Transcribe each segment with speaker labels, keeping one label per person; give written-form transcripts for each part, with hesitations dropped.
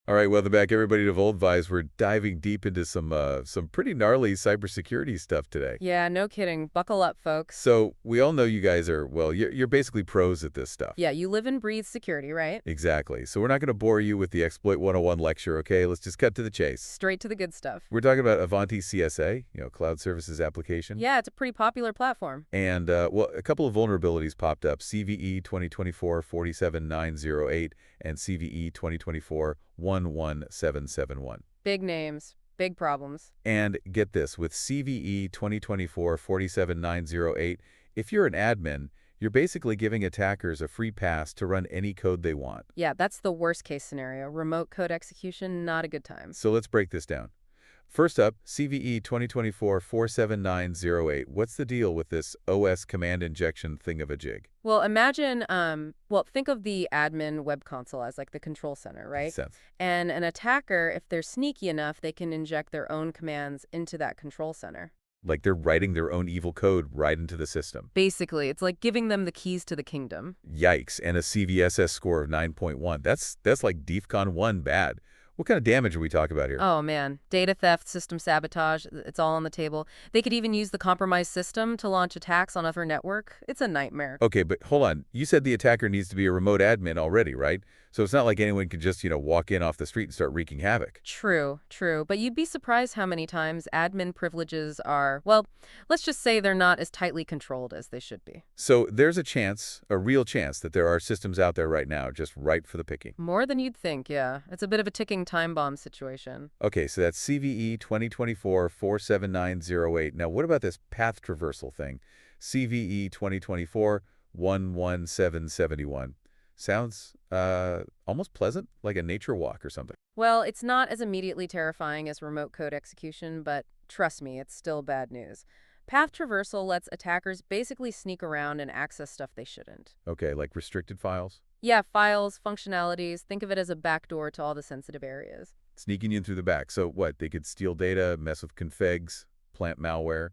Speaker 1: All right, welcome back, everybody, to Voldvise. We're diving deep into some pretty gnarly cybersecurity stuff today.
Speaker 2: Yeah, no kidding. Buckle up, folks.
Speaker 1: So we all know you guys are, well, you're basically pros at this stuff.
Speaker 2: Yeah, you live and breathe security, right?
Speaker 1: Exactly. So we're not going to bore you with the Exploit 101 lecture, okay? Let's just cut to the chase.
Speaker 2: Straight to the good stuff.
Speaker 1: We're talking about Ivanti CSA, Cloud Services Application.
Speaker 2: Yeah, it's a pretty popular platform.
Speaker 1: And, well, a couple of vulnerabilities popped up, CVE 2024-47908 and CVE 2024-11771.
Speaker 2: Big names, big problems.
Speaker 1: And get this, with CVE 2024-47908, if you're an admin, you're basically giving attackers a free pass to run any code they want.
Speaker 2: Yeah, that's the worst case scenario. Remote code execution, not a good time.
Speaker 1: So let's break this down. First up, CVE 2024-47908. What's the deal with this OS command injection thingamajig?
Speaker 2: Well, imagine, think of the admin web console as like the control center, right?
Speaker 1: Makes sense.
Speaker 2: And an attacker, if they're sneaky enough, they can inject their own commands into that control center.
Speaker 1: Like they're writing their own evil code right into the system.
Speaker 2: Basically, it's like giving them the keys to the kingdom.
Speaker 1: Yikes, and a CVSS score of 9.1. That's like DEFCON 1 bad. What kind of damage are we talking about here?
Speaker 2: Oh, man. Data theft, system sabotage, it's all on the table. They could even use the compromised system to launch attacks on other network. It's a nightmare.
Speaker 1: Okay, but hold on. You said the attacker needs to be a remote admin already, right? So it's not like anyone can just, walk in off the street and start wreaking havoc.
Speaker 2: True, true. But you'd be surprised how many times admin privileges are, well, let's just say they're not as tightly controlled as they should be.
Speaker 1: So there's a chance, a real chance, that there are systems out there right now just ripe for the picking.
Speaker 2: More than you'd think, yeah. It's a bit of a ticking time bomb situation.
Speaker 1: Okay, so that's CVE 2024-47908. Now, what about this path traversal thing? CVE 2024-11771. Sounds almost pleasant, like a nature walk or something.
Speaker 2: Well, it's not as immediately terrifying as remote code execution, but trust me, it's still bad news. Path traversal lets attackers basically sneak around and access stuff they shouldn't.
Speaker 1: Okay, like restricted files?
Speaker 2: Yeah, files, functionalities, think of it as a backdoor to all the sensitive areas.
Speaker 1: Sneaking in through the back. So what, they could steal data, mess with configs, plant malware,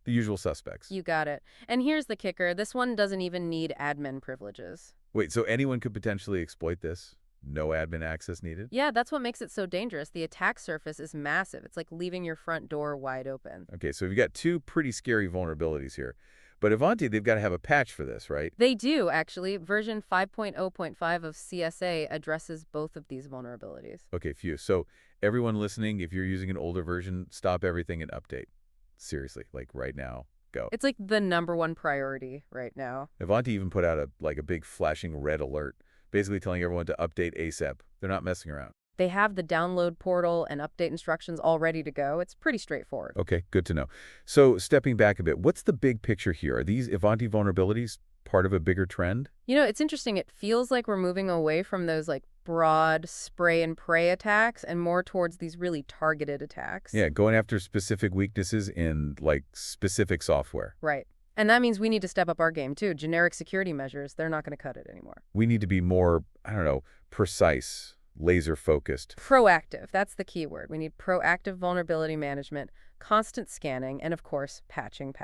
Speaker 1: the usual suspects.
Speaker 2: You got it. And here's the kicker, this one doesn't even need admin privileges.
Speaker 1: Wait, so anyone could potentially exploit this? No admin access needed?
Speaker 2: Yeah, that's what makes it so dangerous. The attack surface is massive. It's like leaving your front door wide open.
Speaker 1: Okay, so we've got two pretty scary vulnerabilities here. But Ivanti, they've got to have a patch for this, right?
Speaker 2: They do, actually. Version 5.0.5 of CSA addresses both of these vulnerabilities.
Speaker 1: Okay, phew. So everyone listening, if you're using an older version, stop everything and update. Seriously, like right now, go.
Speaker 2: It's like the #1 priority right now.
Speaker 1: Ivanti even put out a big flashing red alert, basically telling everyone to update ASAP. They're not messing around.
Speaker 2: They have the download portal and update instructions all ready to go. It's pretty straightforward.
Speaker 1: Okay, good to know. So stepping back a bit, what's the big picture here? Are these Ivanti vulnerabilities part of a bigger trend?
Speaker 2: It's interesting. It feels like we're moving away from those broad spray and pray attacks and more towards these really targeted attacks.
Speaker 1: Yeah, going after specific weaknesses in specific software.
Speaker 2: Right. And that means we need to step up our game too. Generic security measures, they're not going to cut it anymore.
Speaker 1: We need to be more, precise, laser-focused.
Speaker 2: Proactive, that's the key word. We need proactive vulnerability management, constant scanning, and of course, patching.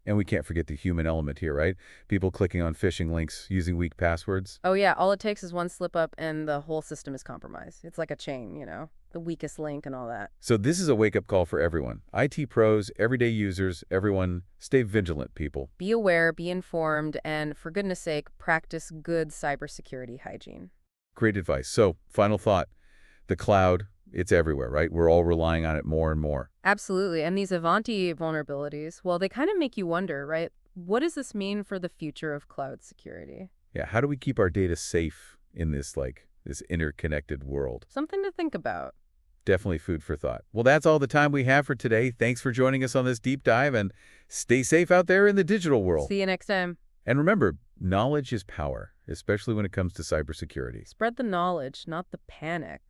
Speaker 1: And we can't forget the human element here, right? People clicking on phishing links using weak passwords.
Speaker 2: Oh yeah, all it takes is one slip up and the whole system is compromised. It's like a chain, the weakest link and all that.
Speaker 1: So this is a wake-up call for everyone. IT pros, everyday users, everyone, stay vigilant, people.
Speaker 2: Be aware, be informed, and for goodness sake, practice good cybersecurity hygiene.
Speaker 1: Great advice. So, final thought. The cloud, it's everywhere, right? We're all relying on it more and more.
Speaker 2: Absolutely. And these Ivanti vulnerabilities, well, they kind of make you wonder, right? What does this mean for the future of cloud security?
Speaker 1: Yeah, how do we keep our data safe in this interconnected world?
Speaker 2: Something to think about.
Speaker 1: Definitely food for thought. Well, that's all the time we have for today. Thanks for joining us on this deep dive, and stay safe out there in the digital world.
Speaker 2: See you next time.
Speaker 1: And remember, knowledge is power, especially when it comes to cybersecurity.
Speaker 2: Spread the knowledge, not the panic.